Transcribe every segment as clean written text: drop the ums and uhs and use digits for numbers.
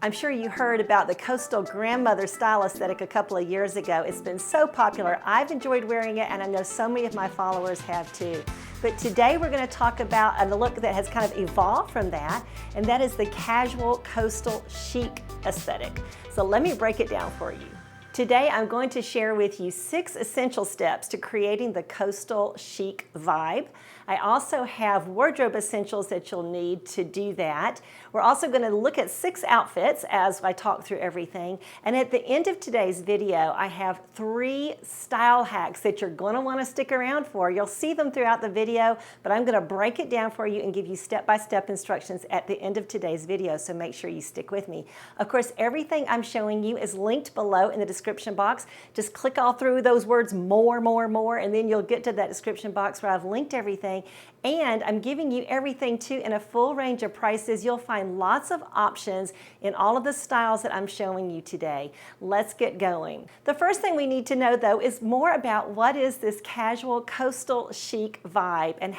I'm sure you heard about the coastal grandmother style aesthetic a couple of years ago. It's been so popular. I've enjoyed wearing it, and I know so many of my followers have too. But today we're going to talk about a look that has kind of evolved from that, and that is the casual coastal chic aesthetic. So let me break it down for you. Today I'm going to share with you 6 essential steps to creating the coastal chic vibe. I also have wardrobe essentials that you'll need to do that. We're also going to look at 6 outfits as I talk through everything. And at the end of today's video, I have 3 style hacks that you're going to want to stick around for. You'll see them throughout the video, but I'm going to break it down for you and give you step-by-step instructions at the end of today's video, so make sure you stick with me. Of course, everything I'm showing you is linked below in the description box. Just click all through those words, more, and then you'll get to that description box where I've linked everything. And I'm giving you everything too in a full range of prices. You'll find lots of options in all of the styles that I'm showing you today. Let's get going. The first thing we need to know though is more about what is this casual coastal chic vibe and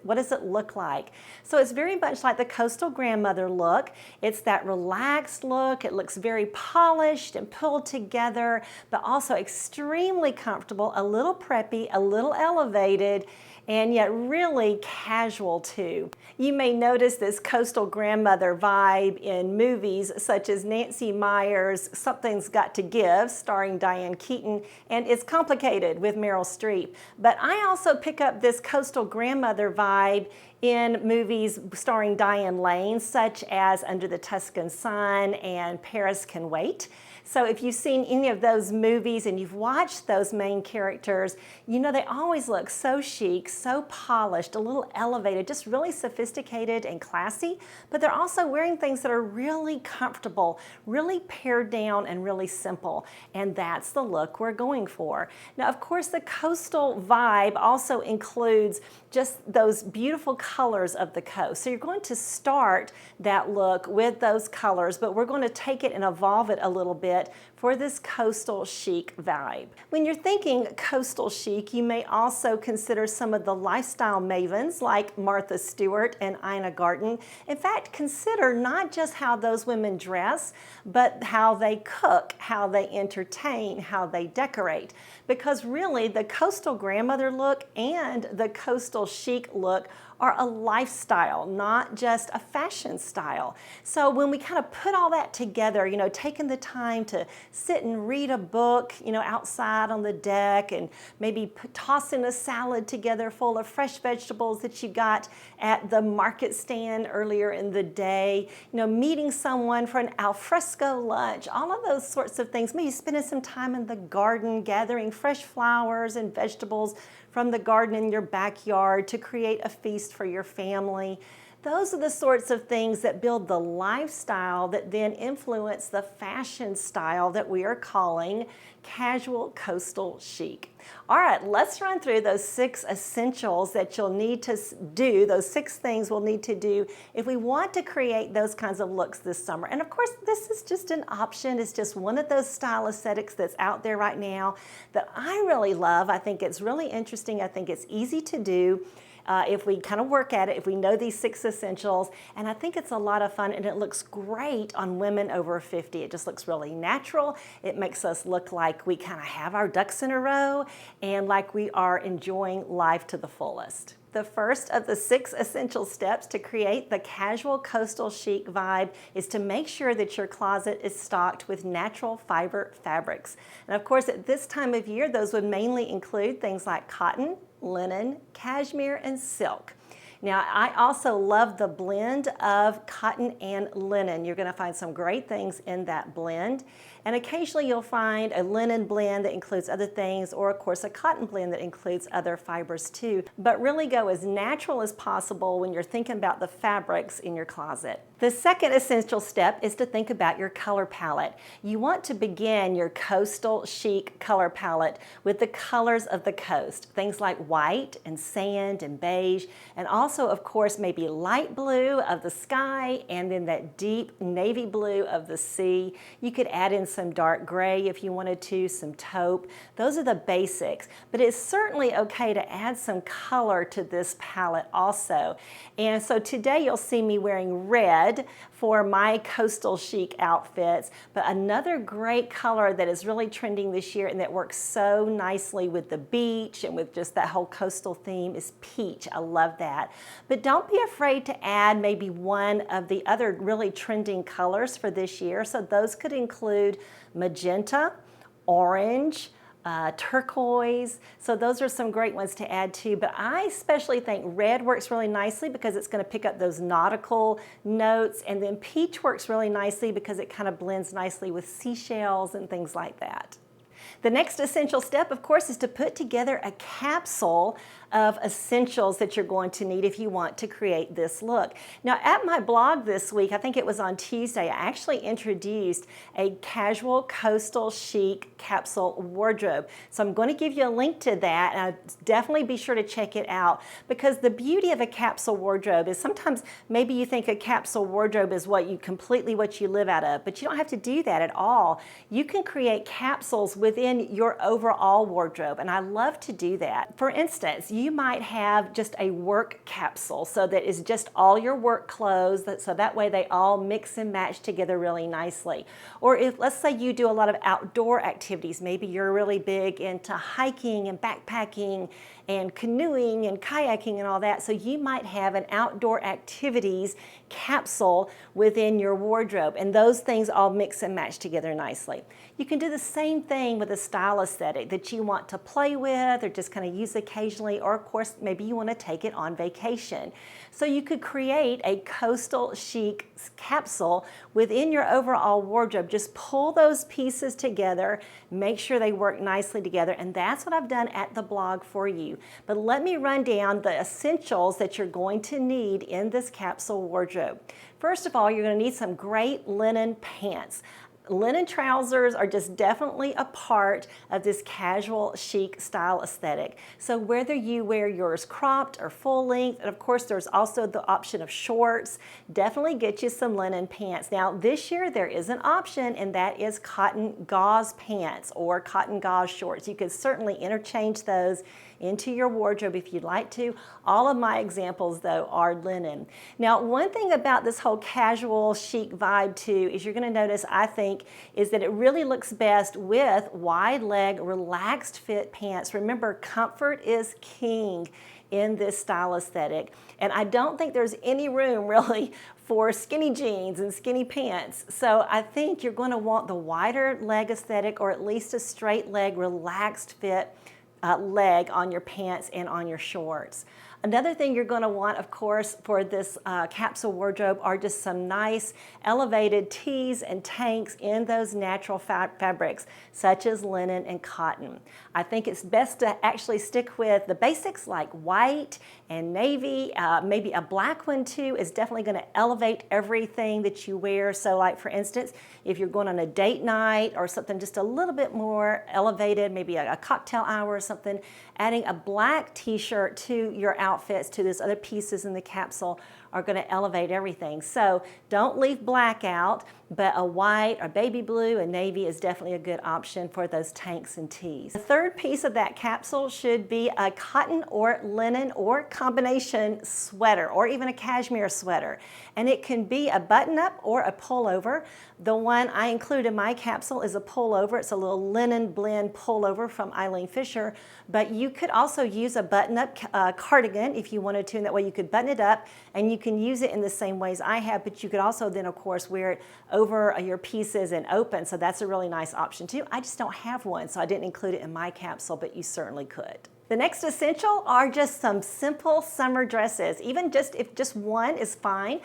what does it look like? So it's very much like the coastal grandmother look. It's that relaxed look. It looks very polished and pulled together, but also extremely comfortable, a little preppy, a little elevated, and yet really casual too. You may notice this coastal grandmother vibe in movies such as Nancy Meyer's Something's Got to Give, starring Diane Keaton, and It's Complicated with Meryl Streep. But I also pick up this coastal grandmother vibe in movies starring Diane Lane, such as Under the Tuscan Sun and Paris Can Wait. So if you've seen any of those movies and you've watched those main characters, you know they always look so chic, so polished, a little elevated, just really sophisticated and classy, but they're also wearing things that are really comfortable, really pared down and really simple. And that's the look we're going for. Now, of course, the coastal vibe also includes just those beautiful colors of the coast. So you're going to start that look with those colors, but we're going to take it and evolve it a little bit for this coastal chic vibe. When you're thinking coastal chic, you may also consider some of the lifestyle mavens like Martha Stewart and Ina Garten. In fact, consider not just how those women dress, but how they cook, how they entertain, how they decorate. Because really, the coastal grandmother look and the coastal chic look are a lifestyle, not just a fashion style. So when we kind of put all that together, you know, taking the time to sit and read a book, you know, outside on the deck, and maybe tossing a salad together full of fresh vegetables that you got at the market stand earlier in the day, you know, meeting someone for an alfresco lunch, all of those sorts of things. Maybe spending some time in the garden, gathering fresh flowers and vegetables from the garden in your backyard to create a feast for your family. Those are the sorts of things that build the lifestyle that then influence the fashion style that we are calling casual coastal chic. All right, let's run through those 6 essentials that you'll need to do, those 6 things we'll need to do if we want to create those kinds of looks this summer. And of course, this is just an option. It's just one of those style aesthetics that's out there right now that I really love. I think it's really interesting. I think it's easy to do. If we kind of work at it, if we know these 6 essentials, and I think it's a lot of fun, and it looks great on women over 50. It just looks really natural. It makes us look like we kind of have our ducks in a row and like we are enjoying life to the fullest. The first of the 6 essential steps to create the casual coastal chic vibe is to make sure that your closet is stocked with natural fiber fabrics. And of course, at this time of year, those would mainly include things like cotton, linen, cashmere, and silk. Now, I also love the blend of cotton and linen. You're going to find some great things in that blend. And occasionally you'll find a linen blend that includes other things, or of course a cotton blend that includes other fibers too. But really go as natural as possible when you're thinking about the fabrics in your closet. The second essential step is to think about your color palette. You want to begin your coastal chic color palette with the colors of the coast. Things like white and sand and beige, and also also, of course, maybe light blue of the sky and then that deep navy blue of the sea. You could add in some dark gray if you wanted to, some taupe. Those are the basics, but it's certainly okay to add some color to this palette also. And so today you'll see me wearing red for my Coastal Chic outfits, but another great color that is really trending this year and that works so nicely with the beach and with just that whole coastal theme is peach. I love that. But don't be afraid to add maybe one of the other really trending colors for this year. So those could include magenta, orange, turquoise. So those are some great ones to add too, but I especially think red works really nicely because it's going to pick up those nautical notes, and then peach works really nicely because it kind of blends nicely with seashells and things like that. The next essential step, of course, is to put together a capsule of essentials that you're going to need if you want to create this look. Now, at my blog this week, I think it was on Tuesday, I actually introduced a casual coastal chic capsule wardrobe. So I'm going to give you a link to that, and definitely be sure to check it out, because the beauty of a capsule wardrobe is sometimes maybe you think a capsule wardrobe is completely what you live out of, but you don't have to do that at all. You can create capsules within your overall wardrobe, and I love to do that. For instance, you might have just a work capsule, so that is just all your work clothes, so that way they all mix and match together really nicely. Or if, let's say you do a lot of outdoor activities, maybe you're really big into hiking and backpacking and canoeing and kayaking and all that, so you might have an outdoor activities capsule within your wardrobe, and those things all mix and match together nicely. You can do the same thing with a style aesthetic that you want to play with or just kind of use occasionally, or of course maybe you want to take it on vacation. So you could create a coastal chic capsule within your overall wardrobe. Just pull those pieces together, make sure they work nicely together, and that's what I've done at the blog for you. But let me run down the essentials that you're going to need in this capsule wardrobe. First of all, you're going to need some great linen pants. Linen trousers are just definitely a part of this casual chic style aesthetic. So whether you wear yours cropped or full length, and of course there's also the option of shorts, definitely get you some linen pants. Now this year there is an option, and that is cotton gauze pants or cotton gauze shorts. You could certainly interchange those into your wardrobe if you'd like to. All of my examples though are linen. Now one thing about this whole casual chic vibe too is you're going to notice, I think, is that it really looks best with wide leg relaxed fit pants. Remember, comfort is king in this style aesthetic, and I don't think there's any room really for skinny jeans and skinny pants. So I think you're going to want the wider leg aesthetic, or at least a straight leg relaxed fit leg on your pants and on your shorts. Another thing you're going to want, of course, for this capsule wardrobe are just some nice elevated tees and tanks in those natural fabrics, such as linen and cotton. I think it's best to actually stick with the basics like white and navy. Maybe a black one too is definitely going to elevate everything that you wear. So like for instance, if you're going on a date night or something just a little bit more elevated, maybe a cocktail hour or something, adding a black t-shirt to your outfits, to those other pieces in the capsule, are going to elevate everything. So don't leave black out, but a white, a baby blue, a navy is definitely a good option for those tanks and tees. The third piece of that capsule should be a cotton or linen or combination sweater, or even a cashmere sweater. And it can be a button-up or a pullover. The one I include in my capsule is a pullover. It's a little linen blend pullover from Eileen Fisher, but you could also use a button-up cardigan if you wanted to, and that way you could button it up and you can use it in the same ways I have, but you could also then of course wear it over your pieces and open, so that's a really nice option too. I just don't have one, so I didn't include it in my capsule, but you certainly could. The next essential are just some simple summer dresses. Even if just one is fine.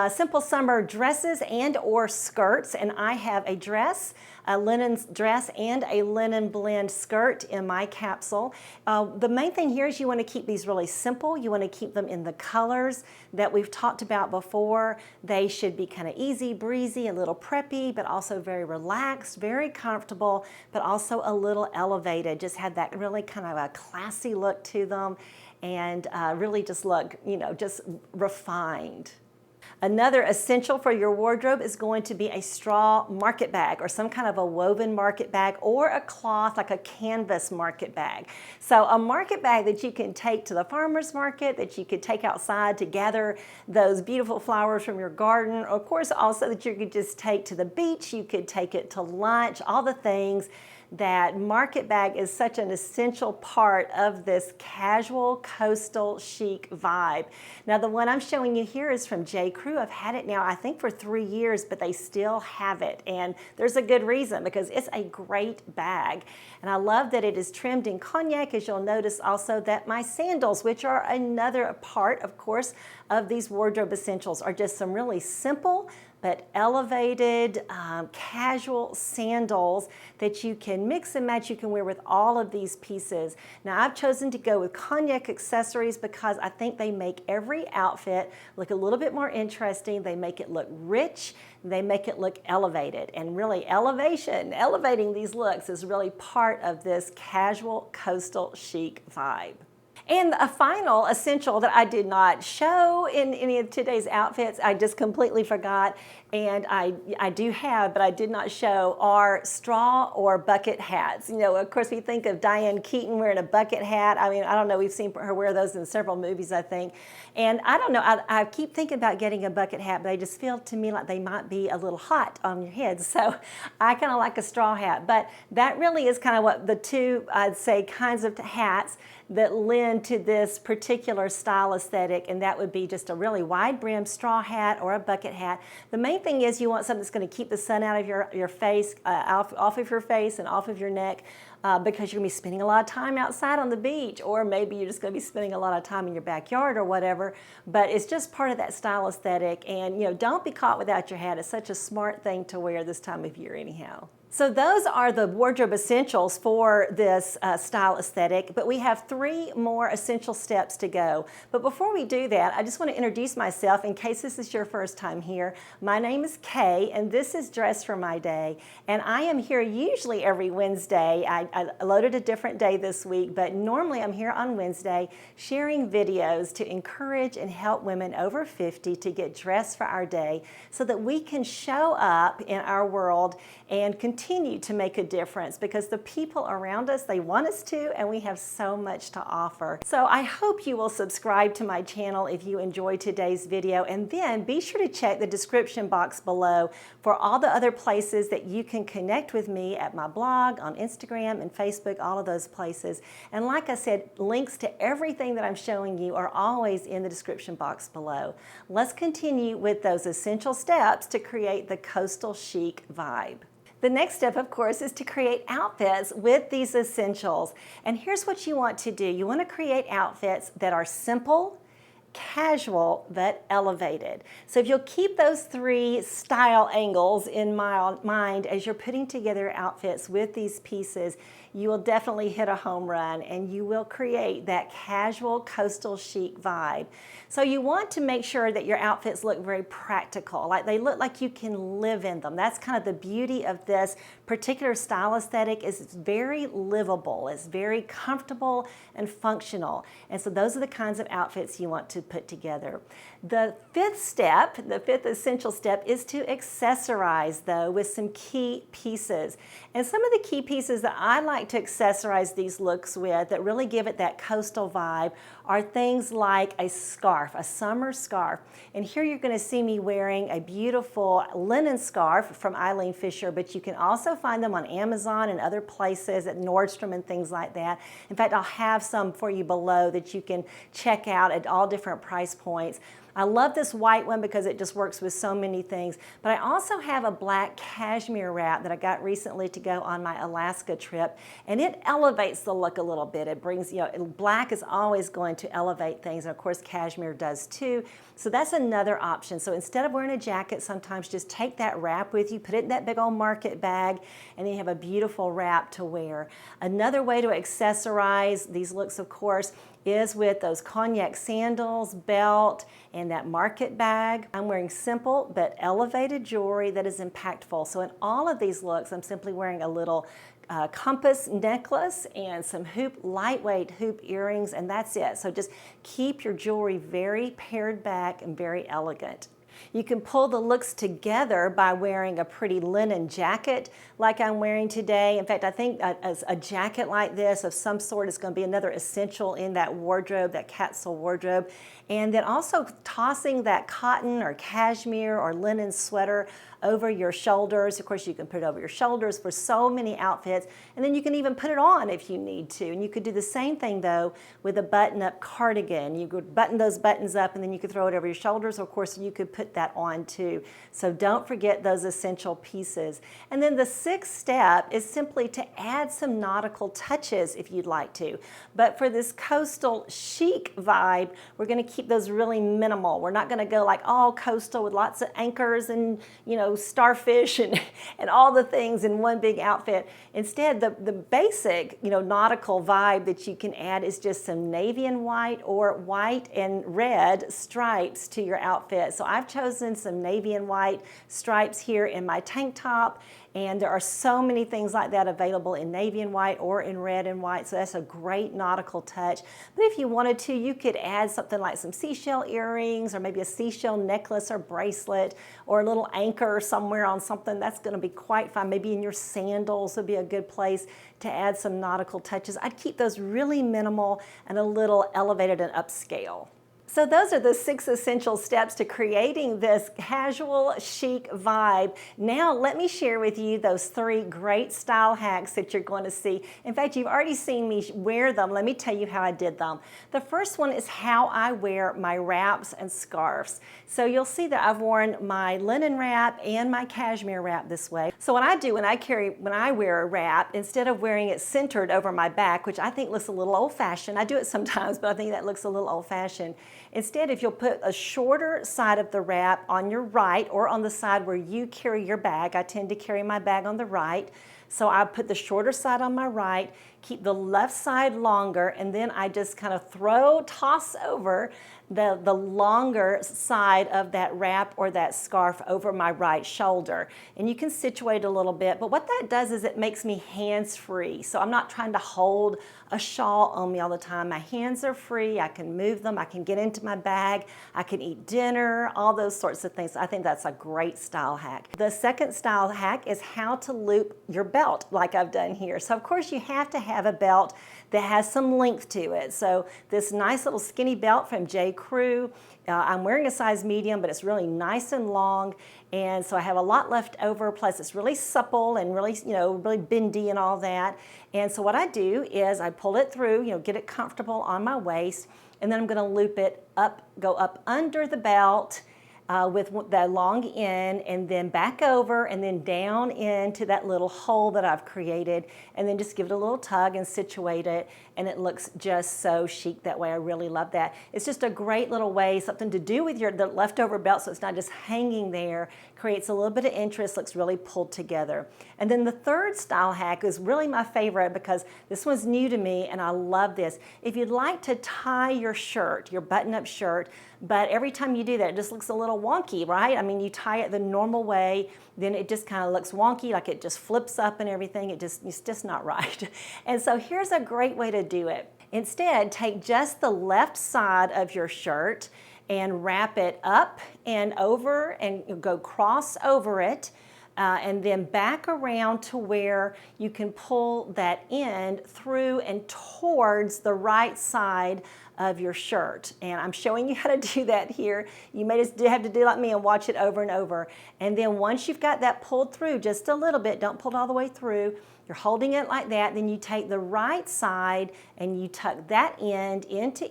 Simple summer dresses and or skirts, and I have a dress, a linen dress and a linen blend skirt in my capsule. The main thing here is you want to keep these really simple. You want to keep them in the colors that we've talked about before. They should be kind of easy breezy, a little preppy, but also very relaxed, very comfortable, but also a little elevated. Just have that really kind of a classy look to them. and really just look, just refined. Another essential for your wardrobe is going to be a straw market bag or some kind of a woven market bag or a cloth like a canvas market bag. So a market bag that you can take to the farmer's market, that you could take outside to gather those beautiful flowers from your garden, or of course also that you could just take to the beach, you could take it to lunch, all the things. That market bag is such an essential part of this casual coastal chic vibe. Now the one I'm showing you here is from J. Crew. I've had it now I think for 3 years, but they still have it, and there's a good reason because it's a great bag. And I love that it is trimmed in cognac, as you'll notice also that my sandals, which are another part of course of these wardrobe essentials, are just some really simple but elevated, casual sandals that you can mix and match, you can wear with all of these pieces. Now I've chosen to go with cognac accessories because I think they make every outfit look a little bit more interesting, they make it look rich, they make it look elevated, and really elevating these looks is really part of this casual coastal chic vibe. And a final essential that I did not show in any of today's outfits, I just completely forgot, and I do have, but I did not show, are straw or bucket hats. Of course we think of Diane Keaton wearing a bucket hat. I mean, I don't know, we've seen her wear those in several movies, I think. And I don't know, I keep thinking about getting a bucket hat, but they just feel to me like they might be a little hot on your head. So I kind of like a straw hat, but that really is kind of what the two, I'd say, kinds of hats that lend to this particular style aesthetic, and that would be just a really wide brim straw hat or a bucket hat. The main thing is you want something that's going to keep the sun out of your face, off of your face and off of your neck, because you're going to be spending a lot of time outside on the beach, or maybe you're just going to be spending a lot of time in your backyard or whatever, but it's just part of that style aesthetic. And don't be caught without your hat. It's such a smart thing to wear this time of year anyhow. So those are the wardrobe essentials for this style aesthetic, but we have 3 more essential steps to go. But before we do that, I just want to introduce myself in case this is your first time here. My name is Kay, and this is Dress for My Day, and I am here usually every Wednesday. I loaded a different day this week, but normally I'm here on Wednesday sharing videos to encourage and help women over 50 to get dressed for our day so that we can show up in our world and continue to make a difference, because the people around us, they want us to, and we have so much to offer. So I hope you will subscribe to my channel if you enjoyed today's video, and then be sure to check the description box below for all the other places that you can connect with me at my blog, on Instagram and Facebook, all of those places. And like I said, links to everything that I'm showing you are always in the description box below. Let's continue with those essential steps to create the coastal chic vibe. The next step, of course, is to create outfits with these essentials. And here's what you want to do. You want to create outfits that are simple, casual, but elevated. So if you'll keep those 3 style angles in mind as you're putting together outfits with these pieces, you will definitely hit a home run, and you will create that casual coastal chic vibe. So you want to make sure that your outfits look very practical, like they look like you can live in them. That's kind of the beauty of this particular style aesthetic, is it's very livable, it's very comfortable and functional. And so those are the kinds of outfits you want to put together. The 5th step, the 5th essential step, is to accessorize though with some key pieces. And some of the key pieces that I like to accessorize these looks with that really give it that coastal vibe are things like a scarf, a summer scarf. And here you're going to see me wearing a beautiful linen scarf from Eileen Fisher, but you can also find them on Amazon and other places at Nordstrom and things like that. In fact, I'll have some for you below that you can check out at all different price points. I love this white one because it just works with so many things. But I also have a black cashmere wrap that I got recently to go on my Alaska trip, and it elevates the look a little bit. It brings, black is always going to elevate things, and of course cashmere does too. So that's another option. So instead of wearing a jacket, sometimes just take that wrap with you, put it in that big old market bag, and then you have a beautiful wrap to wear. Another way to accessorize these looks, of course, is with those cognac sandals, belt, and that market bag. I'm wearing simple but elevated jewelry that is impactful. So in all of these looks, I'm simply wearing a little compass necklace and some lightweight hoop earrings, and that's it. So just keep your jewelry very pared back and very elegant. You can pull the looks together by wearing a pretty linen jacket like I'm wearing today. In fact, I think a jacket like this of some sort is going to be another essential in that wardrobe, that capsule wardrobe. And then also tossing that cotton or cashmere or linen sweater over your shoulders. Of course, you can put it over your shoulders for so many outfits, and then you can even put it on if you need to. And you could do the same thing though with a button-up cardigan. You could button those buttons up and then you could throw it over your shoulders. Of course, you could put that on too. So don't forget those essential pieces. And then the sixth step is simply to add some nautical touches if you'd like to. But for this coastal chic vibe, we're going to keep those really minimal. We're not going to go like all coastal with lots of anchors and, you know, starfish and all the things in one big outfit. Instead, the basic, you know, nautical vibe that you can add is just some navy and white or white and red stripes to your outfit. So I've chosen some navy and white stripes here in my tank top. And there are so many things like that available in navy and white or in red and white, so that's a great nautical touch. But if you wanted to, you could add something like some seashell earrings or maybe a seashell necklace or bracelet or a little anchor somewhere on something. That's going to be quite fun. Maybe in your sandals would be a good place to add some nautical touches. I'd keep those really minimal and a little elevated and upscale. So those are the 6 essential steps to creating this casual chic vibe. Now let me share with you those 3 great style hacks that you're going to see. In fact, you've already seen me wear them. Let me tell you how I did them. The first one is how I wear my wraps and scarves. So you'll see that I've worn my linen wrap and my cashmere wrap this way. So what I do when I wear a wrap, instead of wearing it centered over my back, which I think looks a little old-fashioned, I do it sometimes, but I think that looks a little old-fashioned. Instead, if you'll put a shorter side of the wrap on your right or on the side where you carry your bag, I tend to carry my bag on the right, so I put the shorter side on my right, keep the left side longer, and then I just kind of toss over the longer side of that wrap or that scarf over my right shoulder. And you can situate a little bit, but what that does is it makes me hands-free. So I'm not trying to hold a shawl on me all the time. My hands are free, I can move them, I can get into my bag, I can eat dinner, all those sorts of things. I think that's a great style hack. The second style hack is how to loop your belt like I've done here. So of course you have to have a belt that has some length to it. So this nice little skinny belt from J. Crew. I'm wearing a size medium, but it's really nice and long, and so I have a lot left over, plus it's really supple and really, really bendy and all that. And so what I do is I pull it through, get it comfortable on my waist, and then I'm gonna loop it up, go up under the belt, with the long end, and then back over and then down into that little hole that I've created, and then just give it a little tug and situate it, and it looks just so chic that way. I really love that. It's just a great little way, something to do with the leftover belt, so it's not just hanging there, creates a little bit of interest, looks really pulled together. And then the third style hack is really my favorite because this one's new to me and I love this. If you'd like to tie your shirt, your button-up shirt, but every time you do that, it just looks a little wonky, right? I mean, you tie it the normal way, then it just kind of looks wonky, like it just flips up and everything. It's just not right. And so here's a great way to do it. Instead, take just the left side of your shirt and wrap it up and over and go cross over it. And then back around to where you can pull that end through and towards the right side of your shirt. And I'm showing you how to do that here. You may just have to do like me and watch it over and over. And then once you've got that pulled through just a little bit, don't pull it all the way through, you're holding it like that, then you take the right side and you tuck that end into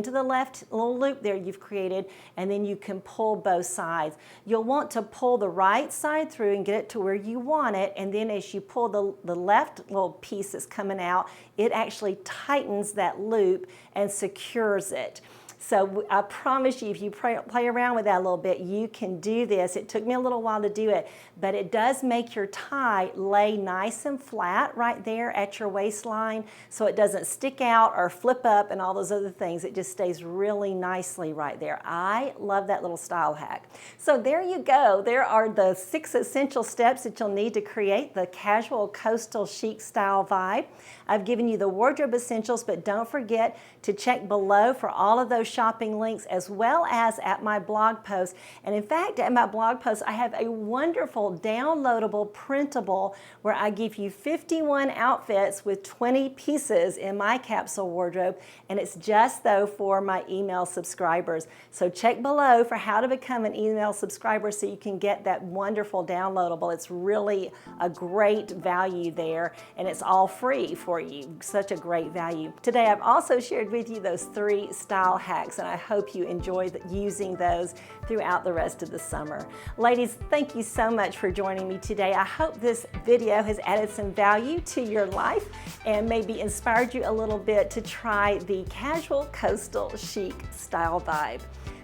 the left little loop there you've created, and then you can pull both sides. You'll want to pull the right side through and get it to where you want it, and then as you pull the left little piece that's coming out, it actually tightens that loop and secures it. So I promise you, if you play around with that a little bit, you can do this. It took me a little while to do it, but it does make your tie lay nice and flat right there at your waistline, so it doesn't stick out or flip up and all those other things. It just stays really nicely right there. I love that little style hack. So there you go. There are the 6 essential steps that you'll need to create the casual coastal chic style vibe. I've given you the wardrobe essentials, but don't forget to check below for all of those shopping links, as well as at my blog post. And in fact, at my blog post, I have a wonderful downloadable printable where I give you 51 outfits with 20 pieces in my capsule wardrobe, and it's just though for my email subscribers. So check below for how to become an email subscriber so you can get that wonderful downloadable. It's really a great value there, and it's all free for you. Such a great value. Today I've also shared with you those 3 style hacks, and I hope you enjoy using those throughout the rest of the summer. Ladies, thank you so much for joining me today. I hope this video has added some value to your life and maybe inspired you a little bit to try the casual coastal chic style vibe.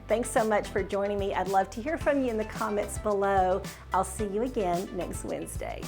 Thanks so much for joining me. I'd love to hear from you in the comments below. I'll see you again next Wednesday.